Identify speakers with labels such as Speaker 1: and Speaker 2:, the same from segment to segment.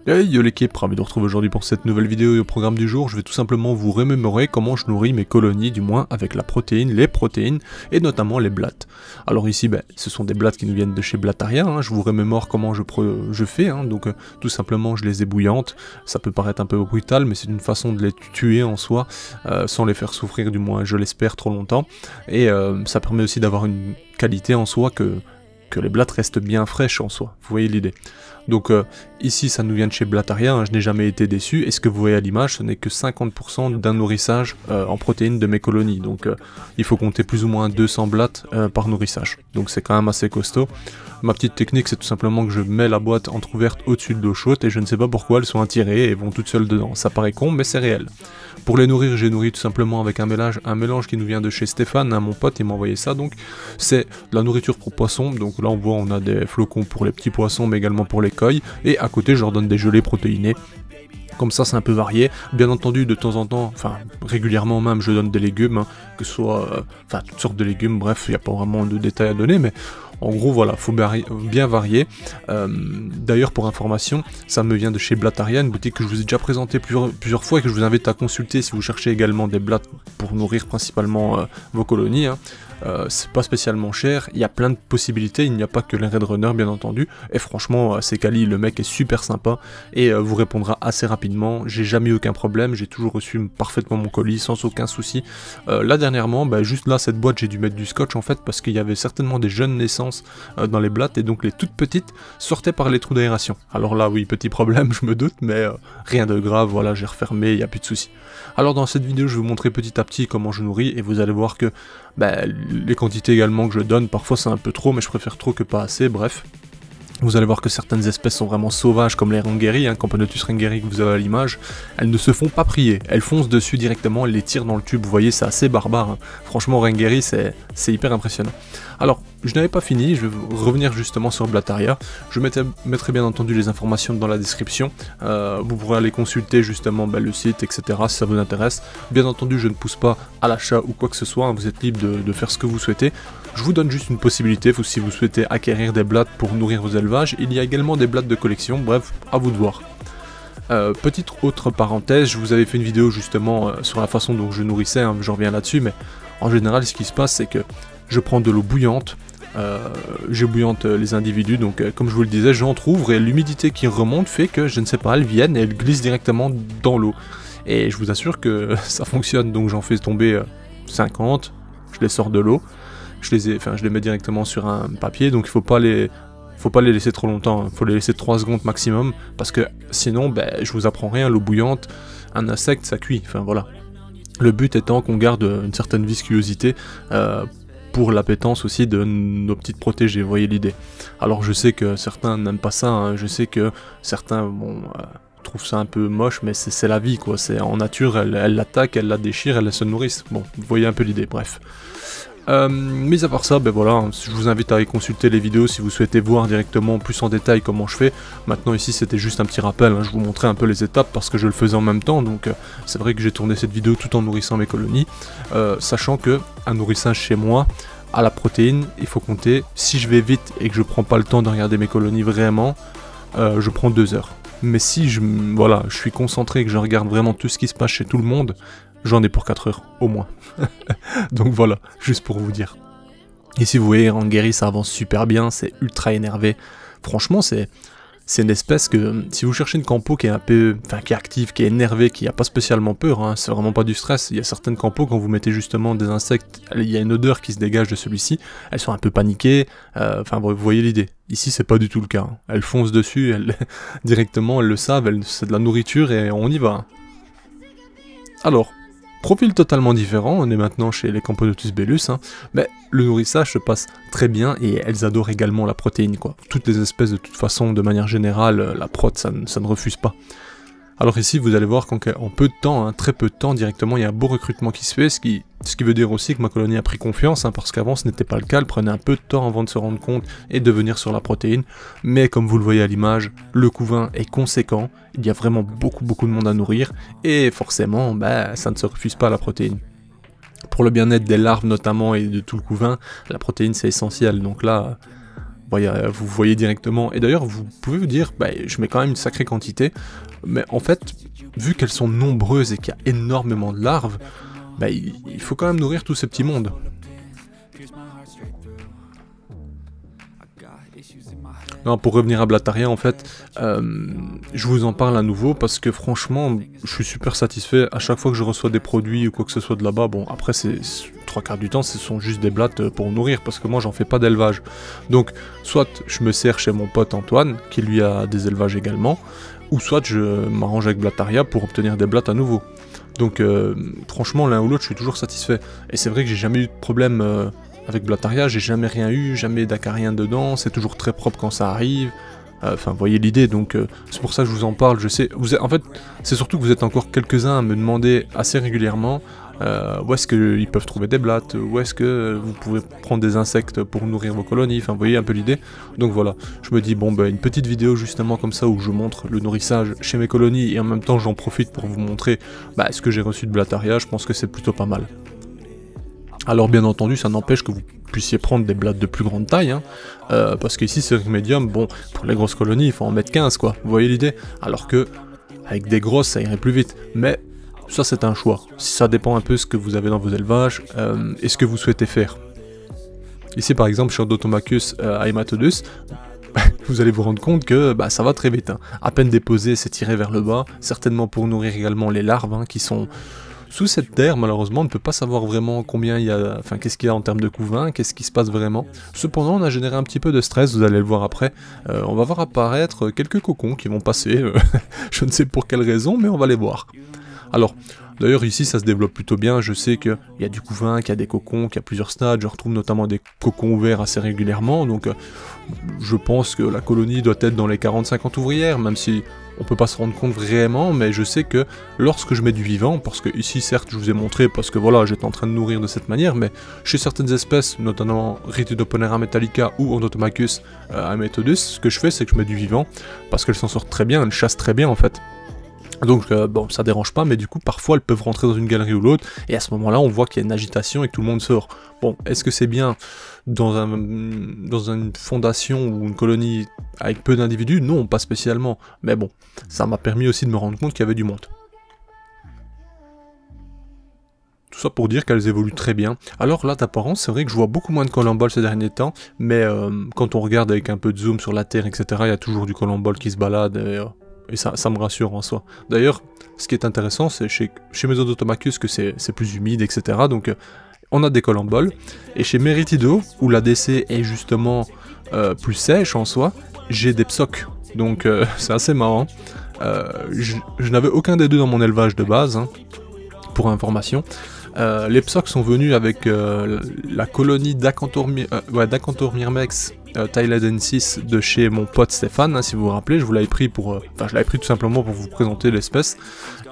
Speaker 1: Hey yo l'équipe, ravi de vous retrouver aujourd'hui pour cette nouvelle vidéo et au programme du jour, je vais tout simplement vous remémorer comment je nourris mes colonies, du moins avec la protéine, les protéines et notamment les blattes. Alors ici, ce sont des blattes qui nous viennent de chez Blattaria, hein. Je vous remémore comment je fais, hein. Donc tout simplement je les ébouillantes, ça peut paraître un peu brutal mais c'est une façon de les tuer en soi, sans les faire souffrir du moins je l'espère trop longtemps, et ça permet aussi d'avoir une qualité en soi que les blattes restent bien fraîches en soi, vous voyez l'idée. Donc ici ça nous vient de chez Blattaria, hein, je n'ai jamais été déçu, et ce que vous voyez à l'image ce n'est que 50% d'un nourrissage en protéines de mes colonies, donc il faut compter plus ou moins 200 blattes par nourrissage, donc c'est quand même assez costaud. Ma petite technique c'est tout simplement que je mets la boîte entrouverte au-dessus de l'eau chaude et je ne sais pas pourquoi elles sont attirées et vont toutes seules dedans, ça paraît con mais c'est réel. Pour les nourrir j'ai nourri tout simplement avec un mélange qui nous vient de chez Stéphane, hein, mon pote il m'a envoyé ça, donc c'est de la nourriture pour poissons, donc là on voit on a des flocons pour les petits poissons mais également pour les coilles, et à côté je leur donne des gelées protéinées. Comme ça c'est un peu varié, bien entendu de temps en temps, enfin régulièrement même je donne des légumes, hein, que ce soit, toutes sortes de légumes, bref il n'y a pas vraiment de détails à donner, mais en gros voilà, faut bien varier. D'ailleurs pour information, ça me vient de chez Blattaria, une boutique que je vous ai déjà présentée plusieurs fois et que je vous invite à consulter si vous cherchez également des blattes pour nourrir principalement vos colonies, hein. C'est pas spécialement cher, il y a plein de possibilités, il n'y a pas que les Red Runner bien entendu, et franchement c'est Kali, le mec est super sympa, et vous répondra assez rapidement, j'ai jamais eu aucun problème, j'ai toujours reçu parfaitement mon colis sans aucun souci. Là dernièrement, juste là cette boîte j'ai dû mettre du scotch en fait, parce qu'il y avait certainement des jeunes naissances dans les blattes, et donc les toutes petites sortaient par les trous d'aération. Alors là oui, petit problème je me doute, mais rien de grave, voilà j'ai refermé, il n'y a plus de souci. Alors dans cette vidéo je vais vous montrer petit à petit comment je nourris, et vous allez voir que les quantités également que je donne, parfois c'est un peu trop, mais je préfère trop que pas assez, bref. Vous allez voir que certaines espèces sont vraiment sauvages, comme les Rengeri, hein, Camponotus Rengeri que vous avez à l'image, elles ne se font pas prier, elles foncent dessus directement, elles les tirent dans le tube, vous voyez c'est assez barbare, hein. Franchement Rengeri c'est hyper impressionnant. Alors, je n'avais pas fini, je vais revenir justement sur Blattaria, je mettrai bien entendu les informations dans la description, vous pourrez aller consulter justement le site, etc. si ça vous intéresse. Bien entendu je ne pousse pas à l'achat ou quoi que ce soit, hein, vous êtes libre de faire ce que vous souhaitez. Je vous donne juste une possibilité, si vous souhaitez acquérir des blattes pour nourrir vos élevages, il y a également des blattes de collection, bref, à vous de voir. Petite autre parenthèse, je vous avais fait une vidéo justement sur la façon dont je nourrissais, hein, j'en reviens là-dessus, mais en général ce qui se passe c'est que je prends de l'eau bouillante, j'ébouillante les individus, donc comme je vous le disais, j'entrouvre et l'humidité qui remonte fait que, je ne sais pas, elles viennent et elles glissent directement dans l'eau. Et je vous assure que ça fonctionne, donc j'en fais tomber 50, je les sors de l'eau, je les mets directement sur un papier, donc il faut pas les laisser trop longtemps, il faut les laisser 3 secondes maximum, parce que sinon, je vous apprends rien, l'eau bouillante, un insecte ça cuit, enfin voilà. Le but étant qu'on garde une certaine viscosité, pour l'appétence aussi de nos petites protégées, vous voyez l'idée. Alors je sais que certains n'aiment pas ça, hein, je sais que certains trouvent ça un peu moche, mais c'est la vie quoi, c'est en nature, elle l'attaque, elle la déchire, elle se nourrissent, bon, vous voyez un peu l'idée, bref. Mis à part ça, voilà, je vous invite à aller consulter les vidéos si vous souhaitez voir directement plus en détail comment je fais. Maintenant ici c'était juste un petit rappel, hein, je vous montrais un peu les étapes parce que je le faisais en même temps, donc c'est vrai que j'ai tourné cette vidéo tout en nourrissant mes colonies, sachant que un nourrissage chez moi, à la protéine, il faut compter, si je vais vite et que je prends pas le temps de regarder mes colonies vraiment, je prends 2 heures. Mais si je suis concentré et que je regarde vraiment tout ce qui se passe chez tout le monde, j'en ai pour 4 heures, au moins. Donc voilà, juste pour vous dire. Ici vous voyez, Rengeri ça avance super bien, c'est ultra énervé. Franchement c'est une espèce que, si vous cherchez une campo qui est un peu, qui est active, qui est énervée, qui n'a pas spécialement peur, hein, c'est vraiment pas du stress. Il y a certaines campos, quand vous mettez justement des insectes, il y a une odeur qui se dégage de celui-ci, elles sont un peu paniquées, vous voyez l'idée. Ici c'est pas du tout le cas, hein. Elles foncent dessus, directement elles le savent, c'est de la nourriture et on y va. Alors, profil totalement différent, on est maintenant chez les Camponotus bellus, hein, mais le nourrissage se passe très bien et elles adorent également la protéine, quoi. Toutes les espèces de toute façon, de manière générale, la prot ça ne refuse pas. Alors ici vous allez voir qu'en peu de temps, hein, très peu de temps directement, il y a un beau recrutement qui se fait, ce qui veut dire aussi que ma colonie a pris confiance, hein, parce qu'avant ce n'était pas le cas, elle prenait un peu de temps avant de se rendre compte et de venir sur la protéine, mais comme vous le voyez à l'image, le couvain est conséquent, il y a vraiment beaucoup de monde à nourrir, et forcément, ça ne se refuse pas à la protéine. Pour le bien-être des larves notamment et de tout le couvain, la protéine c'est essentiel, donc là, vous voyez directement, et d'ailleurs vous pouvez vous dire, bah, je mets quand même une sacrée quantité, mais en fait, vu qu'elles sont nombreuses et qu'il y a énormément de larves, bah, il faut quand même nourrir tous ces petits mondes. Non, pour revenir à Blattaria, en fait, je vous en parle à nouveau parce que franchement, je suis super satisfait à chaque fois que je reçois des produits ou quoi que ce soit de là-bas. Bon, après, c'est 3/4 du temps, ce sont juste des blattes pour nourrir parce que moi, j'en fais pas d'élevage. Donc, soit je me sers chez mon pote Antoine, qui lui a des élevages également, ou soit je m'arrange avec Blattaria pour obtenir des blattes à nouveau. Donc, franchement, l'un ou l'autre, je suis toujours satisfait. Et c'est vrai que j'ai jamais eu de problème. Avec Blattaria, j'ai jamais rien eu, jamais d'acarien dedans, c'est toujours très propre quand ça arrive. Enfin, vous voyez l'idée, donc c'est pour ça que je vous en parle. Je sais, en fait, c'est surtout que vous êtes encore quelques-uns à me demander assez régulièrement où est-ce qu'ils peuvent trouver des blattes, où est-ce que vous pouvez prendre des insectes pour nourrir vos colonies. Enfin, vous voyez un peu l'idée. Donc voilà, je me dis, bon, ben, une petite vidéo justement comme ça où je montre le nourrissage chez mes colonies et en même temps j'en profite pour vous montrer ce que j'ai reçu de Blattaria. Je pense que c'est plutôt pas mal. Alors bien entendu, ça n'empêche que vous puissiez prendre des blattes de plus grande taille, hein, parce qu'ici c'est médium, bon, pour les grosses colonies, il faut en mettre 15, quoi, vous voyez l'idée? Alors que, avec des grosses, ça irait plus vite, mais ça c'est un choix, ça dépend un peu ce que vous avez dans vos élevages, et ce que vous souhaitez faire. Ici par exemple, sur Dotomachus haematodus, vous allez vous rendre compte que ça va très vite, hein. À peine déposé, c'est tiré vers le bas, certainement pour nourrir également les larves, hein, qui sont... Sous cette terre, malheureusement, on ne peut pas savoir vraiment combien il y a, enfin qu'est-ce qu'il y a en termes de couvain, qu'est-ce qui se passe vraiment. Cependant, on a généré un petit peu de stress, vous allez le voir après. On va voir apparaître quelques cocons qui vont passer, je ne sais pour quelle raison, mais on va les voir. Alors, d'ailleurs ici ça se développe plutôt bien, je sais qu'il y a du couvain, qu'il y a des cocons, qu'il y a plusieurs stades, je retrouve notamment des cocons ouverts assez régulièrement, donc je pense que la colonie doit être dans les 40-50 ouvrières, même si on peut pas se rendre compte vraiment, mais je sais que lorsque je mets du vivant, parce que ici certes je vous ai montré, parce que voilà j'étais en train de nourrir de cette manière, mais chez certaines espèces, notamment Rhytidoponera metallica ou Odontomachus haematodus, ce que je fais c'est que je mets du vivant, parce qu'elles s'en sortent très bien, elles chassent très bien en fait. Donc bon, ça dérange pas, mais du coup parfois elles peuvent rentrer dans une galerie ou l'autre, et à ce moment-là on voit qu'il y a une agitation et que tout le monde sort. Bon, est-ce que c'est bien dans une fondation ou une colonie avec peu d'individus? Non, pas spécialement, mais bon, ça m'a permis aussi de me rendre compte qu'il y avait du monde. Tout ça pour dire qu'elles évoluent très bien. Alors là d'apparence, c'est vrai que je vois beaucoup moins de colomboles ces derniers temps, mais quand on regarde avec un peu de zoom sur la terre, etc., il y a toujours du colombole qui se balade, et ça me rassure en soi. D'ailleurs, ce qui est intéressant, c'est chez mes Odontomachus que c'est plus humide, etc. Donc on a des colomboles. Et chez Meritido, où l'ADC est justement plus sèche en soi, j'ai des psocs. Donc c'est assez marrant. Je n'avais aucun des deux dans mon élevage de base, hein, pour information. Les psocs sont venus avec la colonie d'Acanthor myrmex thailandensis de chez mon pote Stéphane, hein, si vous vous rappelez, je vous l'avais pris pour... Enfin, je l'avais pris tout simplement pour vous présenter l'espèce.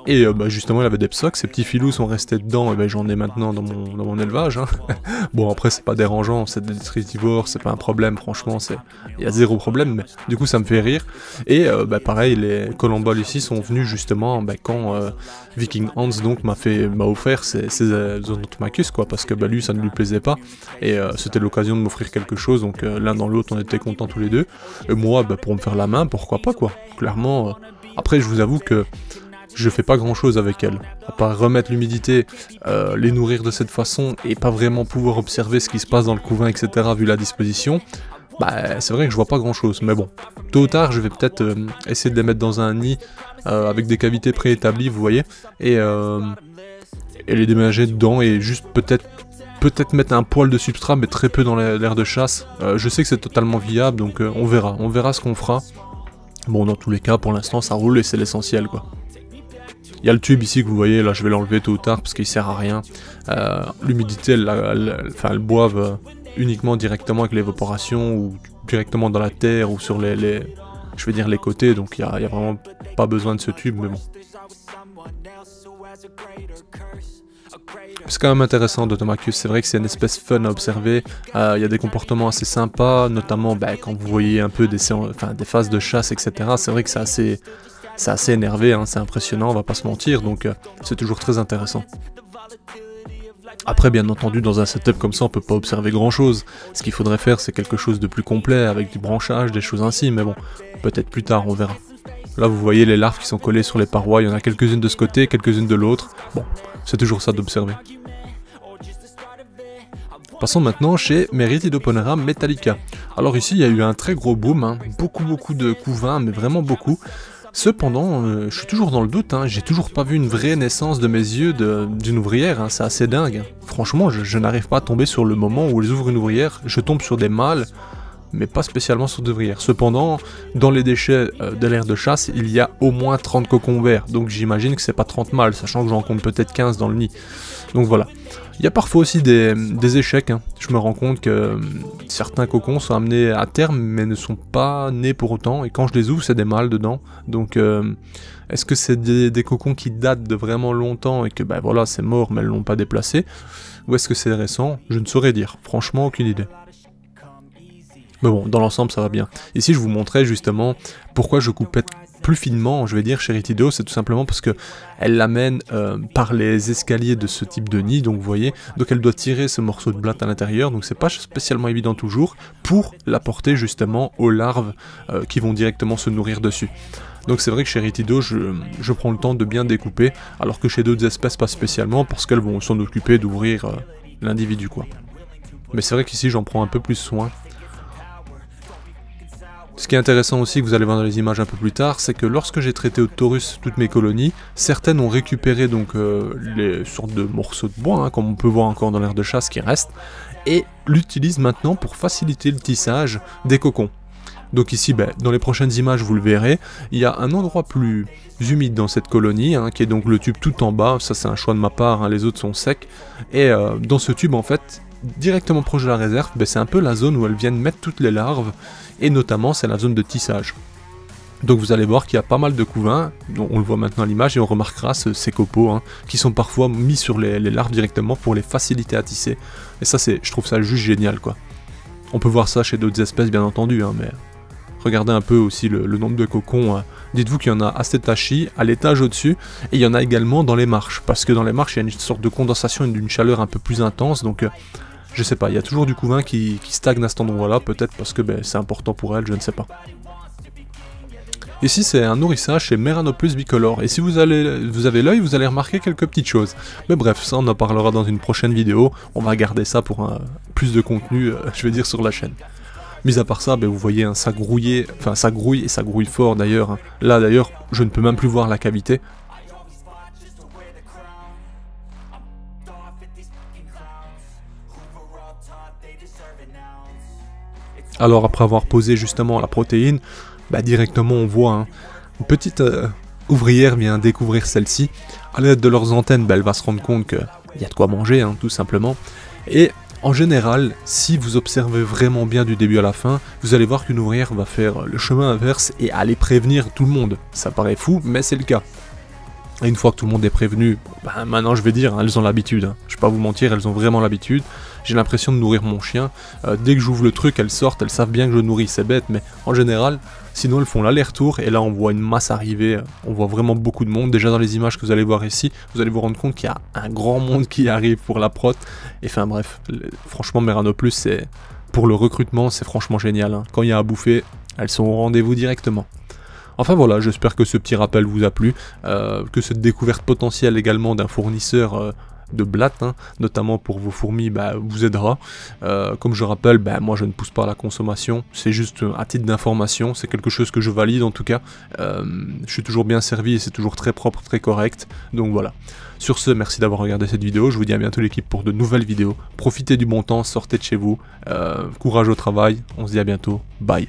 Speaker 1: Et justement, il avait des psocs, ces petits filous sont restés dedans, et j'en ai maintenant dans mon élevage. Hein. Bon, après, c'est pas dérangeant, c'est des détritivores, c'est pas un problème, franchement, il y a zéro problème, mais du coup, ça me fait rire. Et pareil, les colomboles ici sont venus justement quand Viking Hans donc m'a offert ses Odontomachus, quoi, parce que lui, ça ne lui plaisait pas, et c'était l'occasion de m'offrir quelque chose, donc l'un dans l'autre, on était contents tous les deux. Et moi, pour me faire la main, pourquoi pas, quoi. Clairement, après, je vous avoue que je fais pas grand chose avec elles, à part remettre l'humidité, les nourrir de cette façon et pas vraiment pouvoir observer ce qui se passe dans le couvain, etc. vu la disposition. C'est vrai que je vois pas grand chose, mais bon, tôt ou tard je vais peut-être essayer de les mettre dans un nid avec des cavités préétablies, vous voyez, et les déménager dedans et juste peut-être mettre un poil de substrat, mais très peu dans l'air de chasse. Je sais que c'est totalement viable, donc on verra ce qu'on fera. Bon, dans tous les cas, pour l'instant ça roule et c'est l'essentiel, quoi. Il y a le tube ici que vous voyez, là je vais l'enlever tôt ou tard parce qu'il sert à rien. L'humidité, elles boivent uniquement directement avec l'évaporation ou directement dans la terre ou sur je vais dire les côtés, donc il y a vraiment pas besoin de ce tube, mais bon. C'est quand même intéressant d'Odontomachus, c'est vrai que c'est une espèce fun à observer, il y a des comportements assez sympas, notamment quand vous voyez un peu des phases de chasse, etc. C'est vrai que c'est assez énervé, hein, c'est impressionnant, on va pas se mentir, donc c'est toujours très intéressant. Après, bien entendu, dans un setup comme ça, on peut pas observer grand chose. Ce qu'il faudrait faire, c'est quelque chose de plus complet, avec du branchage, des choses ainsi, mais bon, peut-être plus tard, on verra. Là, vous voyez les larves qui sont collées sur les parois, il y en a quelques-unes de ce côté, quelques-unes de l'autre. Bon, c'est toujours ça d'observer. Passons maintenant chez Merithidoponera metallica. Alors ici, il y a eu un très gros boom, hein. Beaucoup de couvains, mais vraiment beaucoup. Cependant, je suis toujours dans le doute, hein. J'ai toujours pas vu une vraie naissance de mes yeux d'une ouvrière, hein. C'est assez dingue. Franchement, je n'arrive pas à tomber sur le moment où ils ouvrent une ouvrière, je tombe sur des mâles, mais pas spécialement sur des ouvrières. Cependant, dans les déchets de l'aire de chasse, il y a au moins 30 cocons verts, donc j'imagine que c'est pas 30 mâles, sachant que j'en compte peut-être 15 dans le nid. Donc voilà. Il y a parfois aussi des échecs, hein. Je me rends compte que certains cocons sont amenés à terme mais ne sont pas nés pour autant, et quand je les ouvre c'est des mâles dedans, donc est-ce que c'est des cocons qui datent de vraiment longtemps et que ben voilà c'est mort mais elles l'ont pas déplacé, ou est-ce que c'est récent? Je ne saurais dire, franchement aucune idée. Mais bon, dans l'ensemble ça va bien. Ici je vous montrais justement pourquoi je coupais plus finement, je vais dire, chez Erythideos, c'est tout simplement parce que elle l'amène par les escaliers de ce type de nid, donc vous voyez, donc elle doit tirer ce morceau de blatte à l'intérieur, donc c'est pas spécialement évident toujours, pour l'apporter justement aux larves qui vont directement se nourrir dessus. Donc c'est vrai que chez Erythideos, je prends le temps de bien découper, alors que chez d'autres espèces pas spécialement, parce qu'elles vont s'en occuper d'ouvrir l'individu quoi. Mais c'est vrai qu'ici j'en prends un peu plus soin. Ce qui est intéressant aussi, que vous allez voir dans les images un peu plus tard, c'est que lorsque j'ai traité au Taurus toutes mes colonies, certaines ont récupéré donc les sortes de morceaux de bois, hein, comme on peut voir encore dans l'aire de chasse qui reste, et l'utilisent maintenant pour faciliter le tissage des cocons. Donc ici, ben, dans les prochaines images, vous le verrez, il y a un endroit plus humide dans cette colonie, hein, qui est donc le tube tout en bas, ça c'est un choix de ma part, hein, les autres sont secs, et dans ce tube en fait, directement proche de la réserve, ben, c'est un peu la zone où elles viennent mettre toutes les larves, et notamment c'est la zone de tissage. Donc vous allez voir qu'il y a pas mal de couvains, dont on le voit maintenant à l'image, et on remarquera ces copeaux, hein, qui sont parfois mis sur les larves directement pour les faciliter à tisser. Et ça, je trouve ça juste génial, quoi. On peut voir ça chez d'autres espèces, bien entendu, hein, mais regardez un peu aussi le nombre de cocons. Dites-vous qu'il y en a à Setachi, à l'étage au-dessus, et il y en a également dans les marches, parce que dans les marches, il y a une sorte de condensation et d'une chaleur un peu plus intense, donc je sais pas, il y a toujours du couvain qui stagne à cet endroit-là, peut-être parce que ben, c'est important pour elle, je ne sais pas. Ici c'est un nourrissage chez Meranopus bicolore, et si vous avez l'œil, vous allez remarquer quelques petites choses. Mais bref, ça on en parlera dans une prochaine vidéo, on va garder ça pour plus de contenu, je vais dire, sur la chaîne. Mis à part ça, ben, vous voyez, hein, ça grouille et ça grouille fort d'ailleurs. Hein. Là d'ailleurs, je ne peux même plus voir la cavité. Alors après avoir posé justement la protéine, bah directement on voit, hein, une petite ouvrière vient découvrir celle-ci. À l'aide de leurs antennes, bah, elle va se rendre compte qu'il y a de quoi manger, hein, tout simplement. Et en général, si vous observez vraiment bien du début à la fin, vous allez voir qu'une ouvrière va faire le chemin inverse et aller prévenir tout le monde. Ça paraît fou, mais c'est le cas. Et une fois que tout le monde est prévenu, bah maintenant je vais dire, hein, elles ont l'habitude. Hein. Je vais pas vous mentir, elles ont vraiment l'habitude. J'ai l'impression de nourrir mon chien. Dès que j'ouvre le truc, elles sortent, elles savent bien que je nourris, c'est bête, mais en général, sinon elles font l'aller-retour, et là on voit une masse arriver, on voit vraiment beaucoup de monde. Déjà dans les images que vous allez voir ici, vous allez vous rendre compte qu'il y a un grand monde qui arrive pour la prot. Et enfin bref, franchement Meranopus, c'est pour le recrutement, c'est franchement génial. Hein. Quand il y a à bouffer, elles sont au rendez-vous directement. Enfin voilà, j'espère que ce petit rappel vous a plu, que cette découverte potentielle également d'un fournisseur de blattes, hein, notamment pour vos fourmis, bah, vous aidera. Comme je rappelle, bah, moi je ne pousse pas à la consommation, c'est juste à titre d'information, c'est quelque chose que je valide en tout cas. Je suis toujours bien servi et c'est toujours très propre, très correct, donc voilà. Sur ce, merci d'avoir regardé cette vidéo, je vous dis à bientôt l'équipe pour de nouvelles vidéos. Profitez du bon temps, sortez de chez vous, courage au travail, on se dit à bientôt, bye.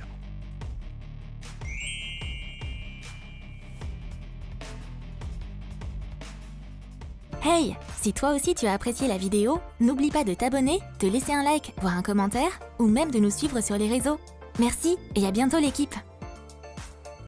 Speaker 2: Hey, si toi aussi tu as apprécié la vidéo, n'oublie pas de t'abonner, de laisser un like, voire un commentaire, ou même de nous suivre sur les réseaux. Merci et à bientôt l'équipe.